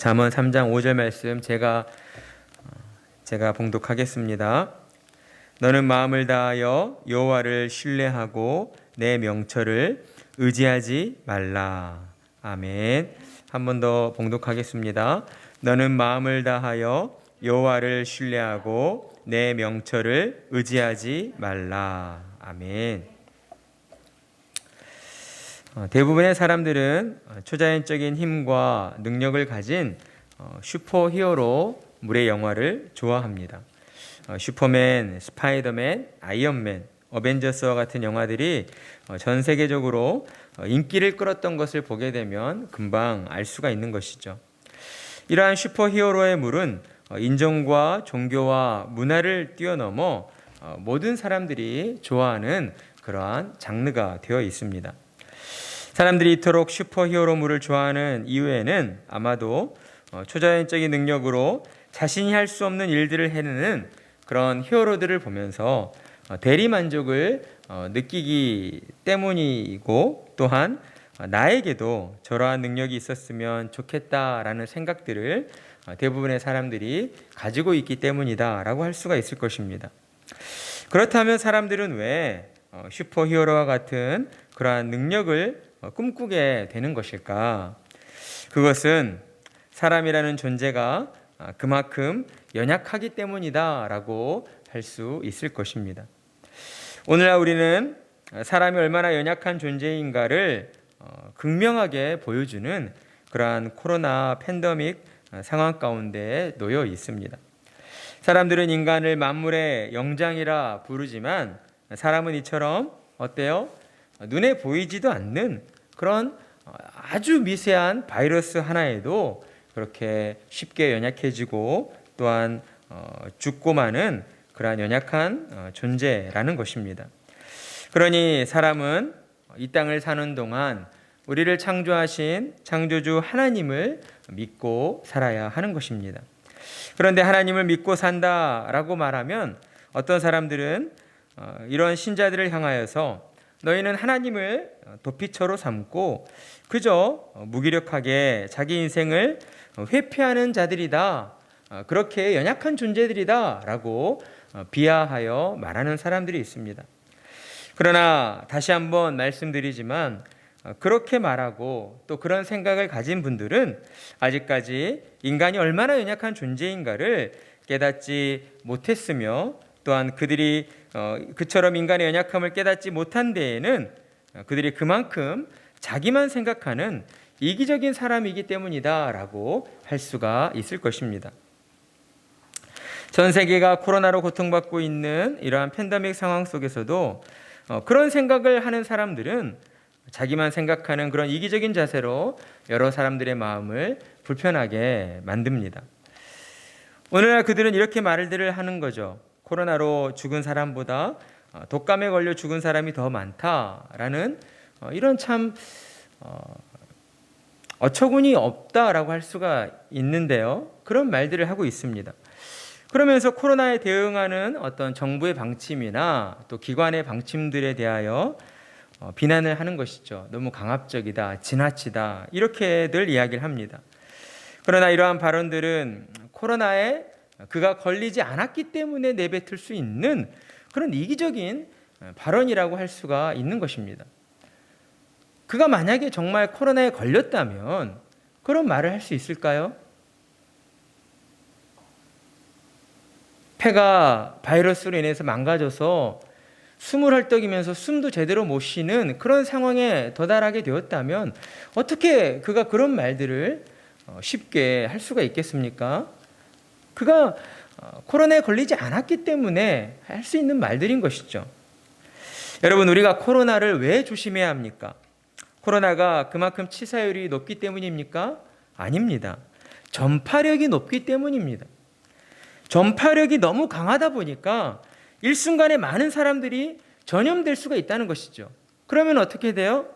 잠언 3장 5절 말씀 제가 봉독하겠습니다. 너는 마음을 다하여 여호와를 신뢰하고 내 명철을 의지하지 말라. 아멘. 한 번 더 봉독하겠습니다. 너는 마음을 다하여 여호와를 신뢰하고 내 명철을 의지하지 말라. 아멘. 대부분의 사람들은 초자연적인 힘과 능력을 가진 슈퍼히어로물의 영화를 좋아합니다. 슈퍼맨, 스파이더맨, 아이언맨, 어벤져스와 같은 영화들이 전 세계적으로 인기를 끌었던 것을 보게 되면 금방 알 수가 있는 것이죠. 이러한 슈퍼히어로의 물은 인종과 종교와 문화를 뛰어넘어 모든 사람들이 좋아하는 그러한 장르가 되어 있습니다. 사람들이 이토록 슈퍼히어로물을 좋아하는 이유에는 아마도 초자연적인 능력으로 자신이 할 수 없는 일들을 해내는 그런 히어로들을 보면서 대리만족을 느끼기 때문이고, 또한 나에게도 저러한 능력이 있었으면 좋겠다라는 생각들을 대부분의 사람들이 가지고 있기 때문이다라고 할 수가 있을 것입니다. 그렇다면 사람들은 왜 슈퍼히어로와 같은 그러한 능력을 꿈꾸게 되는 것일까? 그것은 사람이라는 존재가 그만큼 연약하기 때문이다라고 할 수 있을 것입니다. 오늘날 우리는 사람이 얼마나 연약한 존재인가를 극명하게 보여주는 그러한 코로나 팬데믹 상황 가운데 놓여 있습니다. 사람들은 인간을 만물의 영장이라 부르지만 사람은 이처럼 어때요? 눈에 보이지도 않는 그런 아주 미세한 바이러스 하나에도 그렇게 쉽게 연약해지고 또한 죽고 마는 그러한 연약한 존재라는 것입니다. 그러니 사람은 이 땅을 사는 동안 우리를 창조하신 창조주 하나님을 믿고 살아야 하는 것입니다. 그런데 하나님을 믿고 산다라고 말하면 어떤 사람들은 이런 신자들을 향하여서 너희는 하나님을 도피처로 삼고 그저 무기력하게 자기 인생을 회피하는 자들이다, 그렇게 연약한 존재들이다 라고 비하하여 말하는 사람들이 있습니다. 그러나 다시 한번 말씀드리지만 그렇게 말하고 또 그런 생각을 가진 분들은 아직까지 인간이 얼마나 연약한 존재인가를 깨닫지 못했으며, 또한 그들이 그처럼 인간의 연약함을 깨닫지 못한 데에는 그들이 그만큼 자기만 생각하는 이기적인 사람이기 때문이다라고 할 수가 있을 것입니다. 전 세계가 코로나로 고통받고 있는 이러한 팬데믹 상황 속에서도 그런 생각을 하는 사람들은 자기만 생각하는 그런 이기적인 자세로 여러 사람들의 마음을 불편하게 만듭니다. 오늘날 그들은 이렇게 말들을 하는 거죠. 코로나로 죽은 사람보다 독감에 걸려 죽은 사람이 더 많다라는 이런 참 어처구니 없다라고 할 수가 있는데요. 그런 말들을 하고 있습니다. 그러면서 코로나에 대응하는 어떤 정부의 방침이나 또 기관의 방침들에 대하여 비난을 하는 것이죠. 너무 강압적이다, 지나치다, 이렇게들 이야기를 합니다. 그러나 이러한 발언들은 코로나에 그가 걸리지 않았기 때문에 내뱉을 수 있는 그런 이기적인 발언이라고 할 수가 있는 것입니다. 그가 만약에 정말 코로나에 걸렸다면 그런 말을 할 수 있을까요? 폐가 바이러스로 인해서 망가져서 숨을 헐떡이면서 숨도 제대로 못 쉬는 그런 상황에 도달하게 되었다면 어떻게 그가 그런 말들을 쉽게 할 수가 있겠습니까? 그가 코로나에 걸리지 않았기 때문에 할 수 있는 말들인 것이죠. 여러분, 우리가 코로나를 왜 조심해야 합니까? 코로나가 그만큼 치사율이 높기 때문입니까? 아닙니다. 전파력이 높기 때문입니다. 전파력이 너무 강하다 보니까 일순간에 많은 사람들이 전염될 수가 있다는 것이죠. 그러면 어떻게 돼요?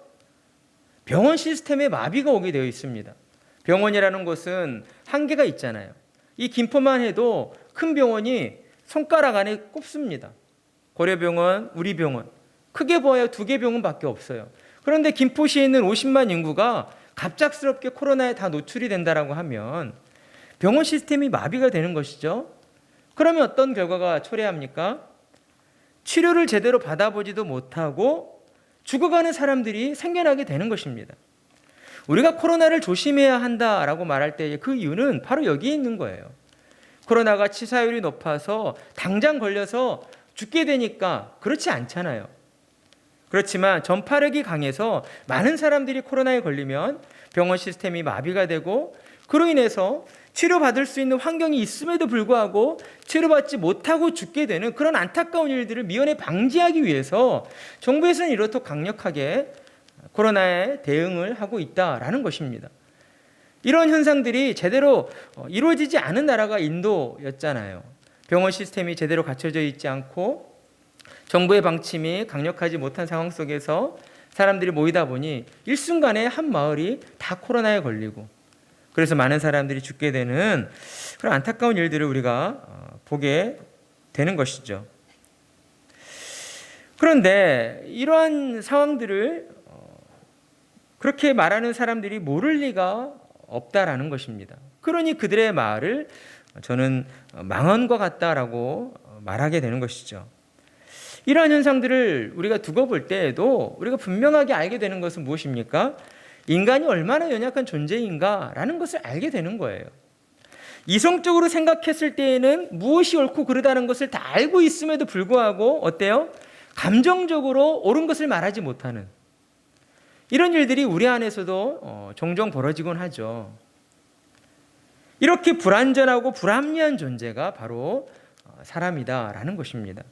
병원 시스템에 마비가 오게 되어 있습니다. 병원이라는 곳은 한계가 있잖아요. 이 김포만 해도 큰 병원이 손가락 안에 꼽습니다. 고려병원, 우리병원, 크게 보아야 2개 병원밖에 없어요. 그런데 김포시에 있는 50만 인구가 갑작스럽게 코로나에 다 노출이 된다라고 하면 병원 시스템이 마비가 되는 것이죠. 그러면 어떤 결과가 초래합니까? 치료를 제대로 받아보지도 못하고 죽어가는 사람들이 생겨나게 되는 것입니다. 우리가 코로나를 조심해야 한다라고 말할 때 그 이유는 바로 여기에 있는 거예요. 코로나가 치사율이 높아서 당장 걸려서 죽게 되니까 그렇지 않잖아요. 그렇지만 전파력이 강해서 많은 사람들이 코로나에 걸리면 병원 시스템이 마비가 되고 그로 인해서 치료받을 수 있는 환경이 있음에도 불구하고 치료받지 못하고 죽게 되는 그런 안타까운 일들을 미연에 방지하기 위해서 정부에서는 이렇게 강력하게 코로나에 대응을 하고 있다라는 것입니다. 이런 현상들이 제대로 이루어지지 않은 나라가 인도였잖아요. 병원 시스템이 제대로 갖춰져 있지 않고 정부의 방침이 강력하지 못한 상황 속에서 사람들이 모이다 보니 일순간에 한 마을이 다 코로나에 걸리고 그래서 많은 사람들이 죽게 되는 그런 안타까운 일들을 우리가 보게 되는 것이죠. 그런데 이러한 상황들을 그렇게 말하는 사람들이 모를 리가 없다라는 것입니다. 그러니 그들의 말을 저는 망언과 같다라고 말하게 되는 것이죠. 이러한 현상들을 우리가 두고 볼 때에도 우리가 분명하게 알게 되는 것은 무엇입니까? 인간이 얼마나 연약한 존재인가라는 것을 알게 되는 거예요. 이성적으로 생각했을 때에는 무엇이 옳고 그르다는 것을 다 알고 있음에도 불구하고 어때요? 감정적으로 옳은 것을 말하지 못하는 이런 일들이 우리 안에서도 종종 벌어지곤 하죠. 이렇게 불완전하고 불합리한 존재가 바로 사람이다라는 것입니다.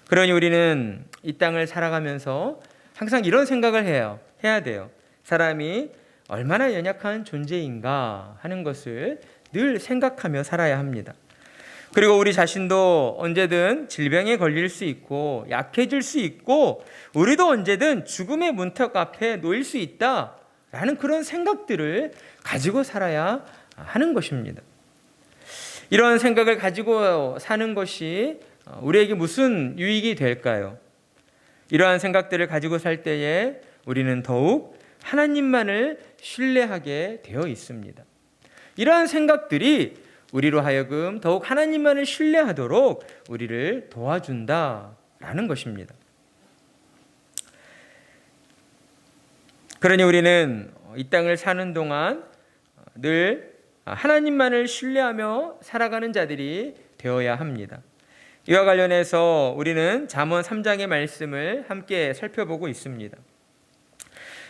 그러니 우리는 이 땅을 살아가면서 항상 이런 생각을 해야 돼요. 사람이 얼마나 연약한 존재인가 하는 것을 늘 생각하며 살아야 합니다. 그리고 우리 자신도 언제든 질병에 걸릴 수 있고 약해질 수 있고 우리도 언제든 죽음의 문턱 앞에 놓일 수 있다라는 그런 생각들을 가지고 살아야 하는 것입니다. 이런 생각을 가지고 사는 것이 우리에게 무슨 유익이 될까요? 이러한 생각들을 가지고 살 때에 우리는 더욱 하나님만을 신뢰하게 되어 있습니다. 이러한 생각들이 우리로 하여금 더욱 하나님만을 신뢰하도록 우리를 도와준다라는 것입니다. 그러니 우리는 이 땅을 사는 동안 늘 하나님만을 신뢰하며 살아가는 자들이 되어야 합니다. 이와 관련해서 우리는 잠언 3장의 말씀을 함께 살펴보고 있습니다.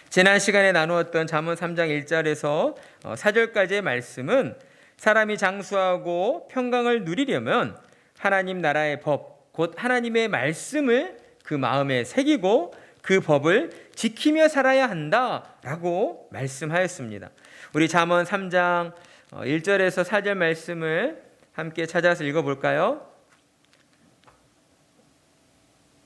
지난 시간에 나누었던 잠언 3장 1절에서 4절까지의 말씀은 사람이 장수하고 평강을 누리려면 하나님 나라의 법, 곧 하나님의 말씀을 그 마음에 새기고 그 법을 지키며 살아야 한다라고 말씀하였습니다. 우리 잠언 3장 1절에서 4절 말씀을 함께 찾아서 읽어볼까요?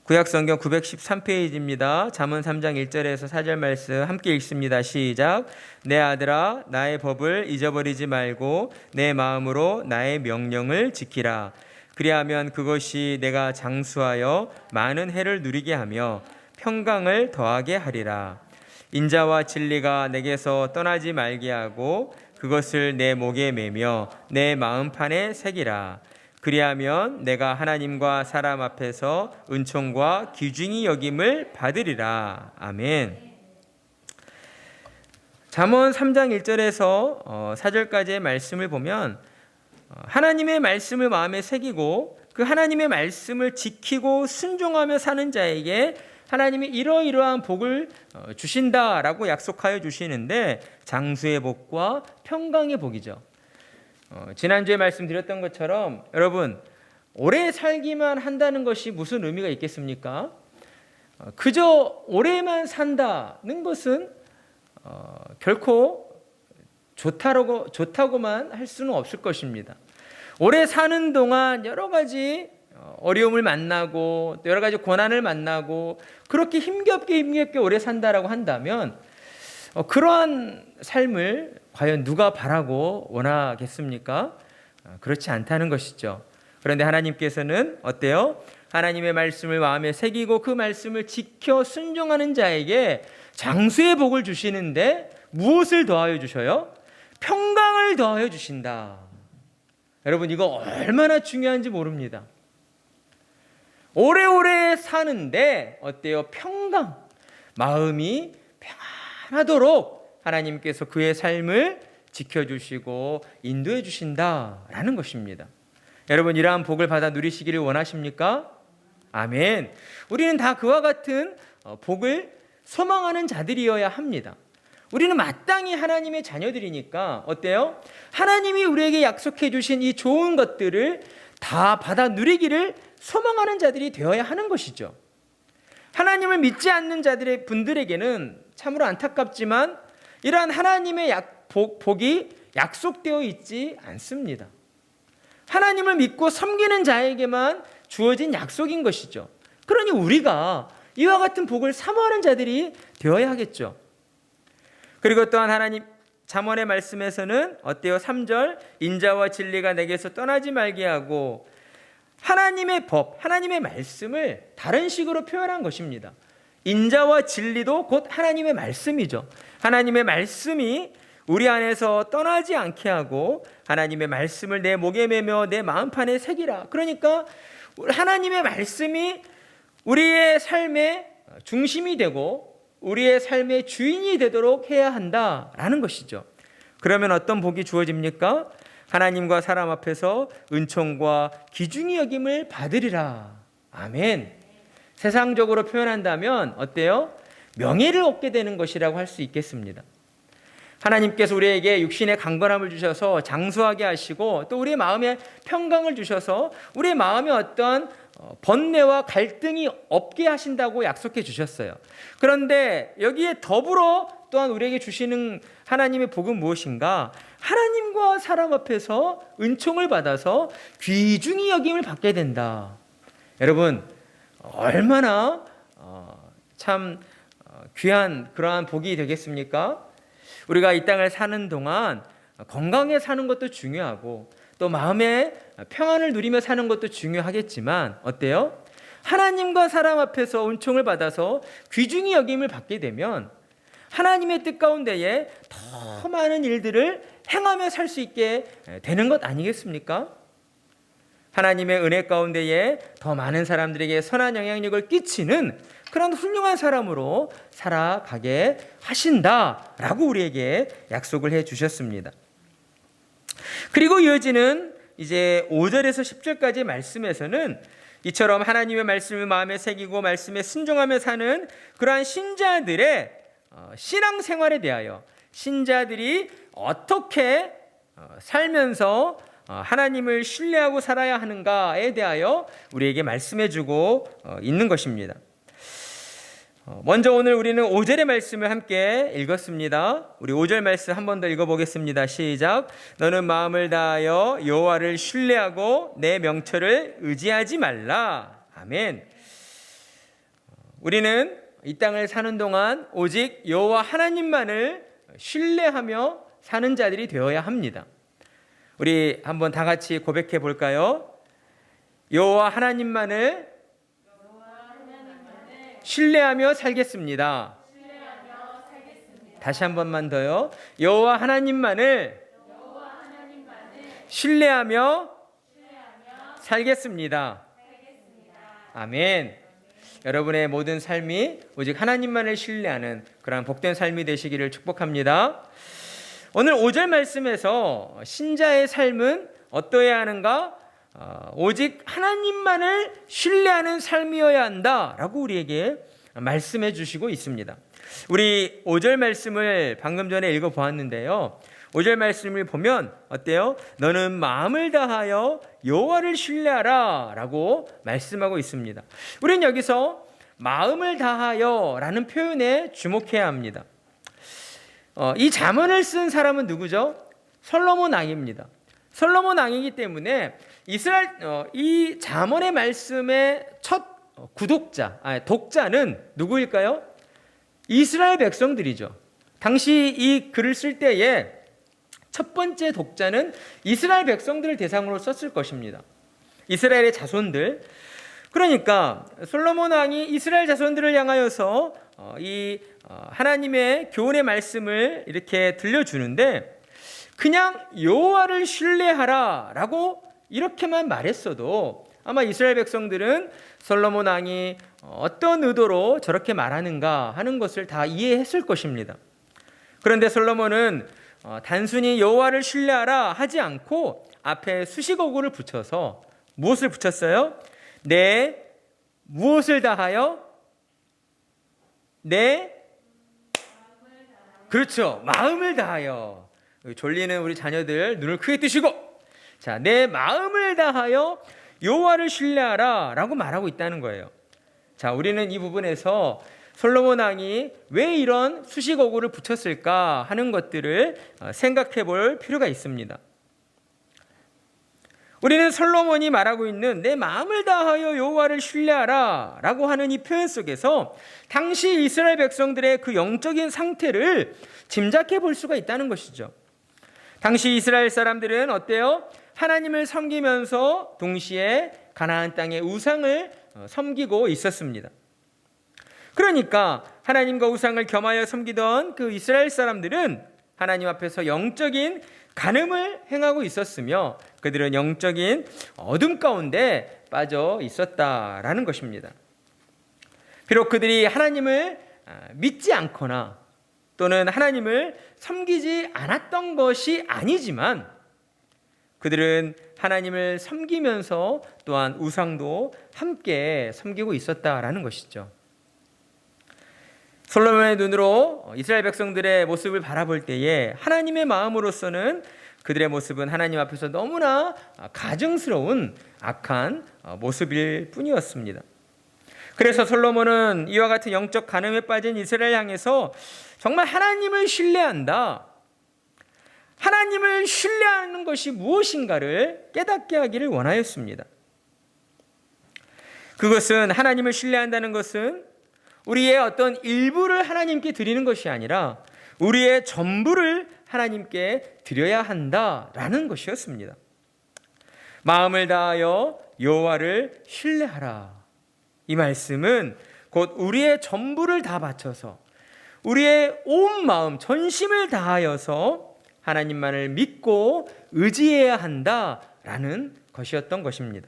구약성경 913페이지입니다. 잠언 3장 1절에서 4절 말씀 함께 읽습니다. 시작. 내 아들아 나의 법을 잊어버리지 말고 내 마음으로 나의 명령을 지키라. 그리하면 그것이 내가 장수하여 많은 해를 누리게 하며 평강을 더하게 하리라. 인자와 진리가 내게서 떠나지 말게 하고 그것을 내 목에 매며 내 마음판에 새기라. 그리하면 내가 하나님과 사람 앞에서 은총과 귀중히 여김을 받으리라. 아멘. 잠언 3장 1절에서 4절까지의 말씀을 보면 하나님의 말씀을 마음에 새기고 그 하나님의 말씀을 지키고 순종하며 사는 자에게 하나님이 이러이러한 복을 주신다라고 약속하여 주시는데 장수의 복과 평강의 복이죠. 지난주에 말씀드렸던 것처럼 여러분 오래 살기만 한다는 것이 무슨 의미가 있겠습니까? 그저 오래만 산다는 것은 결코 좋다고만 할 수는 없을 것입니다. 오래 사는 동안 여러 가지 어려움을 만나고 또 여러 가지 고난을 만나고 그렇게 힘겹게 오래 산다라고 한다면 그러한 삶을 과연 누가 바라고 원하겠습니까? 그렇지 않다는 것이죠. 그런데 하나님께서는 어때요? 하나님의 말씀을 마음에 새기고 그 말씀을 지켜 순종하는 자에게 장수의 복을 주시는데 무엇을 더하여 주셔요? 평강을 더하여 주신다. 여러분, 이거 얼마나 중요한지 모릅니다. 오래오래 사는데 어때요? 평강, 마음이 평안하도록 하나님께서 그의 삶을 지켜주시고 인도해 주신다라는 것입니다. 여러분, 이러한 복을 받아 누리시기를 원하십니까? 아멘. 우리는 다 그와 같은 복을 소망하는 자들이어야 합니다. 우리는 마땅히 하나님의 자녀들이니까 어때요? 하나님이 우리에게 약속해 주신 이 좋은 것들을 다 받아 누리기를 소망하는 자들이 되어야 하는 것이죠. 하나님을 믿지 않는 자들의 분들에게는 참으로 안타깝지만 이러한 하나님의 복이 약속되어 있지 않습니다. 하나님을 믿고 섬기는 자에게만 주어진 약속인 것이죠. 그러니 우리가 이와 같은 복을 사모하는 자들이 되어야 하겠죠. 그리고 또한 하나님 잠언의 말씀에서는 어때요? 3절, 인자와 진리가 내게서 떠나지 말게 하고, 하나님의 법, 하나님의 말씀을 다른 식으로 표현한 것입니다. 인자와 진리도 곧 하나님의 말씀이죠. 하나님의 말씀이 우리 안에서 떠나지 않게 하고 하나님의 말씀을 내 목에 매며 내 마음판에 새기라. 그러니까 하나님의 말씀이 우리의 삶의 중심이 되고 우리의 삶의 주인이 되도록 해야 한다라는 것이죠. 그러면 어떤 복이 주어집니까? 하나님과 사람 앞에서 은총과 귀중히 여김을 받으리라. 아멘. 세상적으로 표현한다면 어때요? 명예를 얻게 되는 것이라고 할 수 있겠습니다. 하나님께서 우리에게 육신의 강건함을 주셔서 장수하게 하시고 또 우리의 마음에 평강을 주셔서 우리의 마음에 어떤 번뇌와 갈등이 없게 하신다고 약속해 주셨어요. 그런데 여기에 더불어 또한 우리에게 주시는 하나님의 복은 무엇인가? 하나님과 사람 앞에서 은총을 받아서 귀중히 여김을 받게 된다. 여러분, 얼마나 참 귀한 그러한 복이 되겠습니까? 우리가 이 땅을 사는 동안 건강에 사는 것도 중요하고 또 마음의 평안을 누리며 사는 것도 중요하겠지만 어때요? 하나님과 사람 앞에서 은총을 받아서 귀중히 여김을 받게 되면 하나님의 뜻 가운데에 더 많은 일들을 행하며 살 수 있게 되는 것 아니겠습니까? 하나님의 은혜 가운데에 더 많은 사람들에게 선한 영향력을 끼치는 그런 훌륭한 사람으로 살아가게 하신다라고 우리에게 약속을 해 주셨습니다. 그리고 이어지는 이제 5절에서 10절까지의 말씀에서는 이처럼 하나님의 말씀을 마음에 새기고 말씀에 순종하며 사는 그러한 신자들의 신앙생활에 대하여 신자들이 어떻게 살면서 하나님을 신뢰하고 살아야 하는가에 대하여 우리에게 말씀해주고 있는 것입니다. 먼저 오늘 우리는 5절의 말씀을 함께 읽었습니다. 우리 5절 말씀 한 번 더 읽어보겠습니다. 시작. 너는 마음을 다하여 여호와를 신뢰하고 내 명철을 의지하지 말라. 아멘. 우리는 이 땅을 사는 동안 오직 여호와 하나님만을 신뢰하며 사는 자들이 되어야 합니다. 우리 한번 다 같이 고백해 볼까요? 여호와 하나님만을 신뢰하며 살겠습니다. 다시 한 번만 더요. 여호와 하나님만을 신뢰하며 살겠습니다. 아멘. 여러분의 모든 삶이 오직 하나님만을 신뢰하는 그런 복된 삶이 되시기를 축복합니다. 오늘 5절 말씀에서 신자의 삶은 어떠해야 하는가? 오직 하나님만을 신뢰하는 삶이어야 한다라고 우리에게 말씀해 주시고 있습니다. 우리 5절 말씀을 방금 전에 읽어보았는데요. 5절 말씀을 보면 어때요? 너는 마음을 다하여 여호와를 신뢰하라 라고 말씀하고 있습니다. 우리는 여기서 마음을 다하여 라는 표현에 주목해야 합니다. 이 잠언을 쓴 사람은 누구죠? 솔로몬 왕입니다. 솔로몬 왕이기 때문에 이 잠언의 말씀의 첫 독자는 누구일까요? 이스라엘 백성들이죠. 당시 이 글을 쓸 때에 첫 번째 독자는 이스라엘 백성들을 대상으로 썼을 것입니다. 이스라엘의 자손들. 그러니까 솔로몬 왕이 이스라엘 자손들을 향하여서 하나님의 교훈의 말씀을 이렇게 들려주는데 그냥 여호와를 신뢰하라라고 이렇게만 말했어도 아마 이스라엘 백성들은 솔로몬 왕이 어떤 의도로 저렇게 말하는가 하는 것을 다 이해했을 것입니다. 그런데 솔로몬은 단순히 여호와를 신뢰하라 하지 않고 앞에 수식어구를 붙여서 무엇을 붙였어요? 내 무엇을 다하여? 내 그렇죠. 마음을 다하여. 졸리는 우리 자녀들 눈을 크게 뜨시고 자, 내 마음을 다하여 여호와를 신뢰하라 라고 말하고 있다는 거예요. 자, 우리는 이 부분에서 솔로몬 왕이 왜 이런 수식어구를 붙였을까 하는 것들을 생각해 볼 필요가 있습니다. 우리는 솔로몬이 말하고 있는 내 마음을 다하여 여호와를 신뢰하라 라고 하는 이 표현 속에서 당시 이스라엘 백성들의 그 영적인 상태를 짐작해 볼 수가 있다는 것이죠. 당시 이스라엘 사람들은 어때요? 하나님을 섬기면서 동시에 가나안 땅의 우상을 섬기고 있었습니다. 그러니까 하나님과 우상을 겸하여 섬기던 그 이스라엘 사람들은 하나님 앞에서 영적인 간음을 행하고 있었으며 그들은 영적인 어둠 가운데 빠져 있었다라는 것입니다. 비록 그들이 하나님을 믿지 않거나 또는 하나님을 섬기지 않았던 것이 아니지만 그들은 하나님을 섬기면서 또한 우상도 함께 섬기고 있었다라는 것이죠. 솔로몬의 눈으로 이스라엘 백성들의 모습을 바라볼 때에 하나님의 마음으로서는 그들의 모습은 하나님 앞에서 너무나 가증스러운 악한 모습일 뿐이었습니다. 그래서 솔로몬은 이와 같은 영적 간음에 빠진 이스라엘 향해서 정말 하나님을 신뢰한다. 하나님을 신뢰하는 것이 무엇인가를 깨닫게 하기를 원하였습니다. 그것은 하나님을 신뢰한다는 것은 우리의 어떤 일부를 하나님께 드리는 것이 아니라 우리의 전부를 하나님께 드려야 한다라는 것이었습니다. 마음을 다하여 여호와를 신뢰하라. 이 말씀은 곧 우리의 전부를 다 바쳐서 우리의 온 마음, 전심을 다하여서 하나님만을 믿고 의지해야 한다라는 것이었던 것입니다.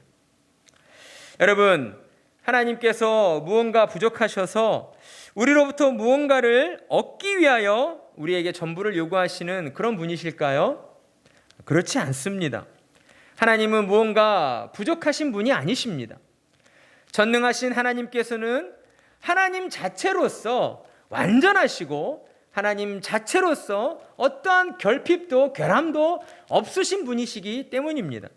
여러분, 하나님께서 무언가 부족하셔서 우리로부터 무언가를 얻기 위하여 우리에게 전부를 요구하시는 그런 분이실까요? 그렇지 않습니다. 하나님은 무언가 부족하신 분이 아니십니다. 전능하신 하나님께서는 하나님 자체로서 완전하시고 하나님 자체로서 어떠한 결핍도 결함도 없으신 분이시기 때문입니다.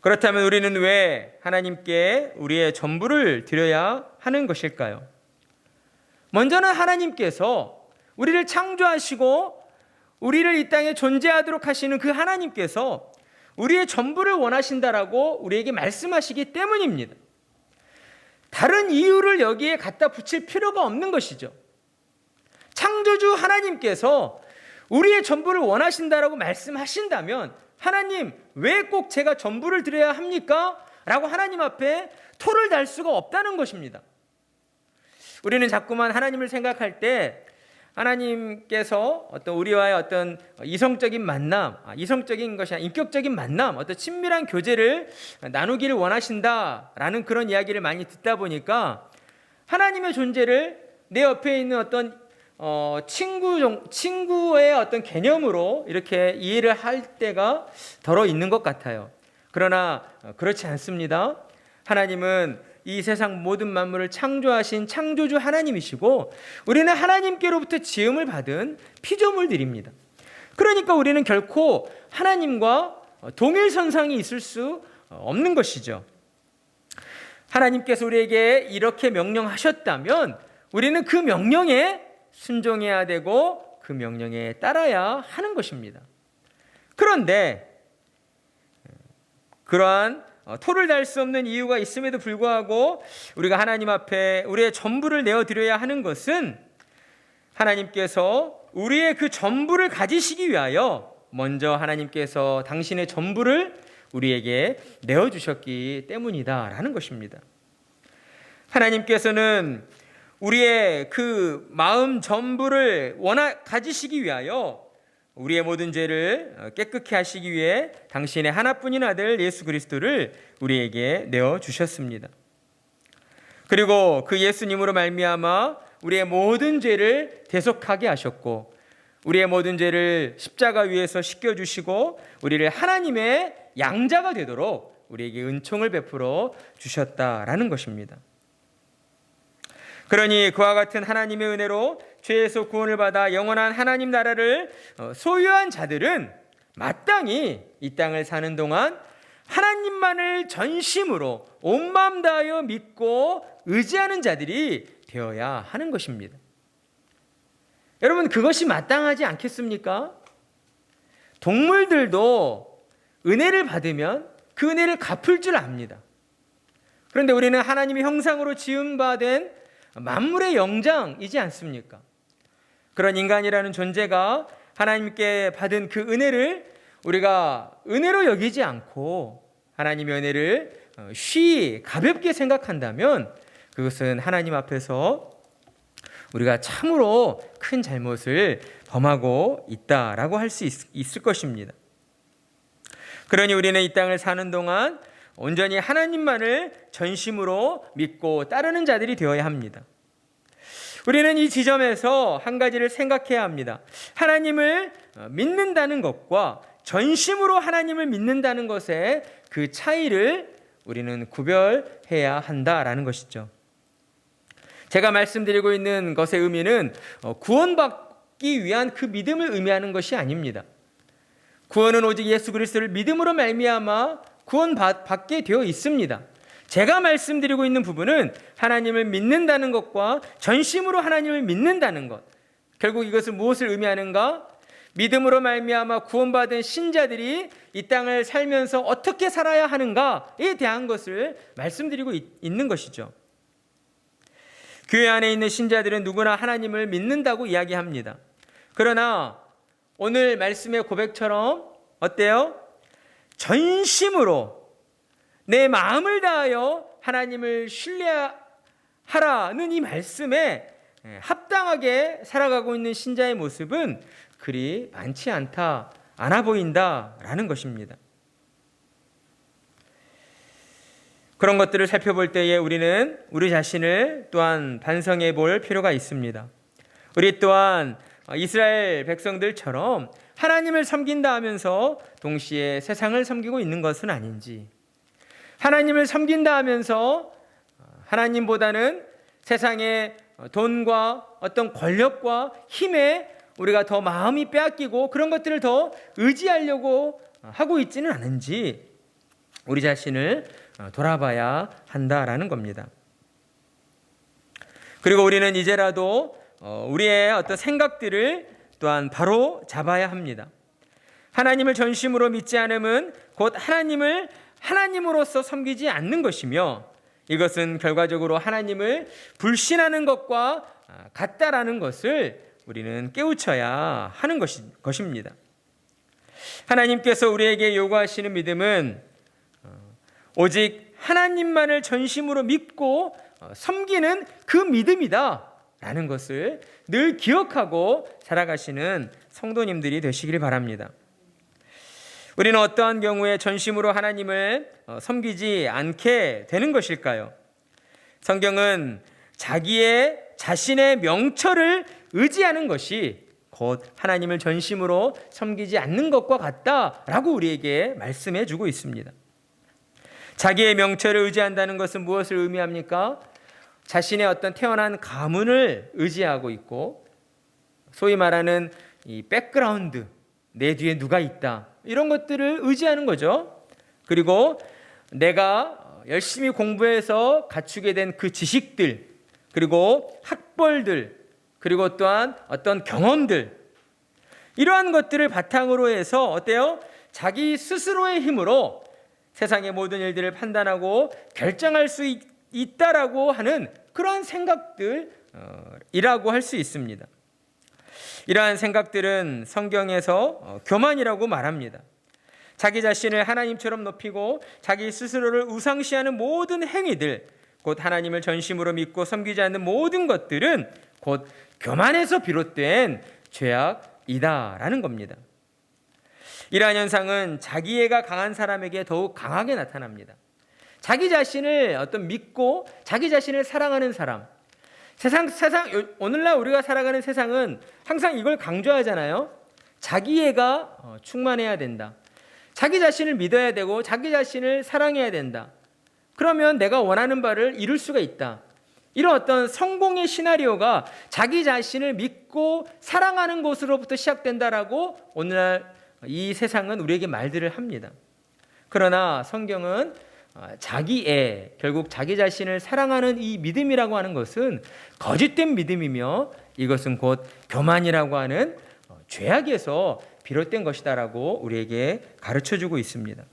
그렇다면 우리는 왜 하나님께 우리의 전부를 드려야 하는 것일까요? 먼저는 하나님께서 우리를 창조하시고 우리를 이 땅에 존재하도록 하시는 그 하나님께서 우리의 전부를 원하신다라고 우리에게 말씀하시기 때문입니다. 다른 이유를 여기에 갖다 붙일 필요가 없는 것이죠. 창조주 하나님께서 우리의 전부를 원하신다라고 말씀하신다면 하나님, 왜 꼭 제가 전부를 드려야 합니까? 라고 하나님 앞에 토를 달 수가 없다는 것입니다. 우리는 자꾸만 하나님을 생각할 때 하나님께서 어떤 우리와의 어떤 이성적인 만남, 이성적인 것이 아니라 인격적인 만남, 어떤 친밀한 교제를 나누기를 원하신다라는 그런 이야기를 많이 듣다 보니까 하나님의 존재를 내 옆에 있는 어떤 친구의 어떤 개념으로 이렇게 이해를 할 때가 덜어 있는 것 같아요. 그러나 그렇지 않습니다. 하나님은 이 세상 모든 만물을 창조하신 창조주 하나님이시고 우리는 하나님께로부터 지음을 받은 피조물들입니다. 그러니까 우리는 결코 하나님과 동일선상이 있을 수 없는 것이죠. 하나님께서 우리에게 이렇게 명령하셨다면 우리는 그 명령에 순종해야 되고 그 명령에 따라야 하는 것입니다. 그런데 그러한 토를 달 수 없는 이유가 있음에도 불구하고 우리가 하나님 앞에 우리의 전부를 내어드려야 하는 것은 하나님께서 우리의 그 전부를 가지시기 위하여 먼저 하나님께서 당신의 전부를 우리에게 내어주셨기 때문이다라는 것입니다. 하나님께서는 우리의 그 마음 전부를 가지시기 위하여 우리의 모든 죄를 깨끗게 하시기 위해 당신의 하나뿐인 아들 예수 그리스도를 우리에게 내어주셨습니다. 그리고 그 예수님으로 말미암아 우리의 모든 죄를 대속하게 하셨고 우리의 모든 죄를 십자가 위에서 씻겨주시고 우리를 하나님의 양자가 되도록 우리에게 은총을 베풀어 주셨다라는 것입니다. 그러니 그와 같은 하나님의 은혜로 죄에서 구원을 받아 영원한 하나님 나라를 소유한 자들은 마땅히 이 땅을 사는 동안 하나님만을 전심으로 온 마음 다하여 믿고 의지하는 자들이 되어야 하는 것입니다. 여러분, 그것이 마땅하지 않겠습니까? 동물들도 은혜를 받으면 그 은혜를 갚을 줄 압니다. 그런데 우리는 하나님의 형상으로 지음받은 만물의 영장이지 않습니까? 그런 인간이라는 존재가 하나님께 받은 그 은혜를 우리가 은혜로 여기지 않고 하나님의 은혜를 쉬이 가볍게 생각한다면 그것은 하나님 앞에서 우리가 참으로 큰 잘못을 범하고 있다라고 할 수 있을 것입니다. 그러니 우리는 이 땅을 사는 동안 온전히 하나님만을 전심으로 믿고 따르는 자들이 되어야 합니다. 우리는 이 지점에서 한 가지를 생각해야 합니다. 하나님을 믿는다는 것과 전심으로 하나님을 믿는다는 것의 그 차이를 우리는 구별해야 한다라는 것이죠. 제가 말씀드리고 있는 것의 의미는 구원받기 위한 그 믿음을 의미하는 것이 아닙니다. 구원은 오직 예수 그리스도를 믿음으로 말미암아 구원받게 되어 있습니다. 제가 말씀드리고 있는 부분은 하나님을 믿는다는 것과 전심으로 하나님을 믿는다는 것, 결국 이것은 무엇을 의미하는가? 믿음으로 말미암아 구원받은 신자들이 이 땅을 살면서 어떻게 살아야 하는가에 대한 것을 말씀드리고 있는 것이죠. 교회 안에 있는 신자들은 누구나 하나님을 믿는다고 이야기합니다. 그러나 오늘 말씀의 고백처럼 어때요? 전심으로 내 마음을 다하여 하나님을 신뢰하라는 이 말씀에 합당하게 살아가고 있는 신자의 모습은 그리 많지 않아 보인다라는 것입니다. 그런 것들을 살펴볼 때에 우리는 우리 자신을 또한 반성해 볼 필요가 있습니다. 우리 또한 이스라엘 백성들처럼 하나님을 섬긴다 하면서 동시에 세상을 섬기고 있는 것은 아닌지, 하나님을 섬긴다 하면서 하나님보다는 세상의 돈과 어떤 권력과 힘에 우리가 더 마음이 빼앗기고 그런 것들을 더 의지하려고 하고 있지는 않은지 우리 자신을 돌아봐야 한다라는 겁니다. 그리고 우리는 이제라도 우리의 어떤 생각들을 또한 바로 잡아야 합니다. 하나님을 전심으로 믿지 않음은 곧 하나님을 하나님으로서 섬기지 않는 것이며 이것은 결과적으로 하나님을 불신하는 것과 같다라는 것을 우리는 깨우쳐야 하는 것입니다. 하나님께서 우리에게 요구하시는 믿음은 오직 하나님만을 전심으로 믿고 섬기는 그 믿음이다 라는 것을 늘 기억하고 살아가시는 성도님들이 되시길 바랍니다. 우리는 어떠한 경우에 전심으로 하나님을 섬기지 않게 되는 것일까요? 성경은 자신의 명철을 의지하는 것이 곧 하나님을 전심으로 섬기지 않는 것과 같다라고 우리에게 말씀해 주고 있습니다. 자기의 명철을 의지한다는 것은 무엇을 의미합니까? 자신의 어떤 태어난 가문을 의지하고 있고 소위 말하는 이 백그라운드, 내 뒤에 누가 있다, 이런 것들을 의지하는 거죠. 그리고 내가 열심히 공부해서 갖추게 된 그 지식들, 그리고 학벌들, 그리고 또한 어떤 경험들, 이러한 것들을 바탕으로 해서 어때요? 자기 스스로의 힘으로 세상의 모든 일들을 판단하고 결정할 수 있다라고 하는 그러한 생각들이라고 할 수 있습니다. 이러한 생각들은 성경에서 교만이라고 말합니다. 자기 자신을 하나님처럼 높이고 자기 스스로를 우상시하는 모든 행위들, 곧 하나님을 전심으로 믿고 섬기지 않는 모든 것들은 곧 교만에서 비롯된 죄악이다라는 겁니다. 이러한 현상은 자기애가 강한 사람에게 더욱 강하게 나타납니다. 자기 자신을 믿고 자기 자신을 사랑하는 사람, 오늘날 우리가 살아가는 세상은 항상 이걸 강조하잖아요. 자기애가 충만해야 된다. 자기 자신을 믿어야 되고 자기 자신을 사랑해야 된다. 그러면 내가 원하는 바를 이룰 수가 있다. 이런 어떤 성공의 시나리오가 자기 자신을 믿고 사랑하는 것으로부터 시작된다라고 오늘날 이 세상은 우리에게 말들을 합니다. 그러나 성경은 자기애, 결국 자기 자신을 사랑하는 이 믿음이라고 하는 것은 거짓된 믿음이며 이것은 곧 교만이라고 하는 죄악에서 비롯된 것이다라고 우리에게 가르쳐주고 있습니다.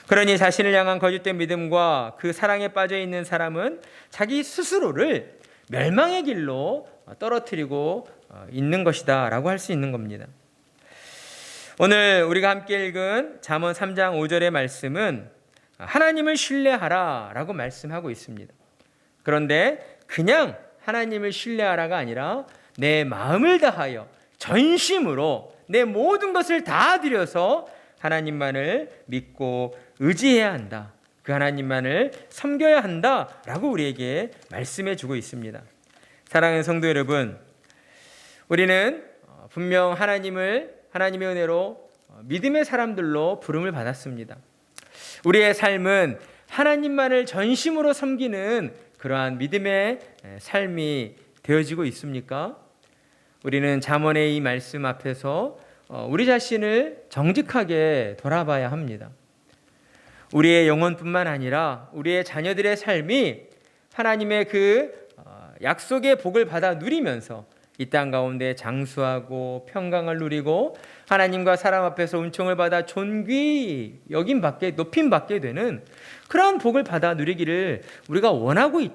그러니 자신을 향한 거짓된 믿음과 그 사랑에 빠져 있는 사람은 자기 스스로를 멸망의 길로 떨어뜨리고 있는 것이다라고 할 수 있는 겁니다. 오늘 우리가 함께 읽은 잠언 3장 5절의 말씀은 하나님을 신뢰하라라고 말씀하고 있습니다. 그런데 그냥 하나님을 신뢰하라가 아니라 내 마음을 다하여 전심으로 내 모든 것을 다 드려서 하나님만을 믿고 의지해야 한다. 그 하나님만을 섬겨야 한다라고 우리에게 말씀해 주고 있습니다. 사랑하는 성도 여러분, 우리는 분명 하나님의 은혜로 믿음의 사람들로 부름을 받았습니다. 우리의 삶은 하나님만을 전심으로 섬기는 그러한 믿음의 삶이 되어지고 있습니까? 우리는 잠언의 이 말씀 앞에서 우리 자신을 정직하게 돌아봐야 합니다. 우리의 영혼뿐만 아니라 우리의 자녀들의 삶이 하나님의 그 약속의 복을 받아 누리면서 이 땅 가운데 장수하고 평강을 누리고 하나님과 사람 앞에서 은총을 받아 존귀 높임 받게 되는 그러한 복을 받아 누리기를 우리가 원하고 있다.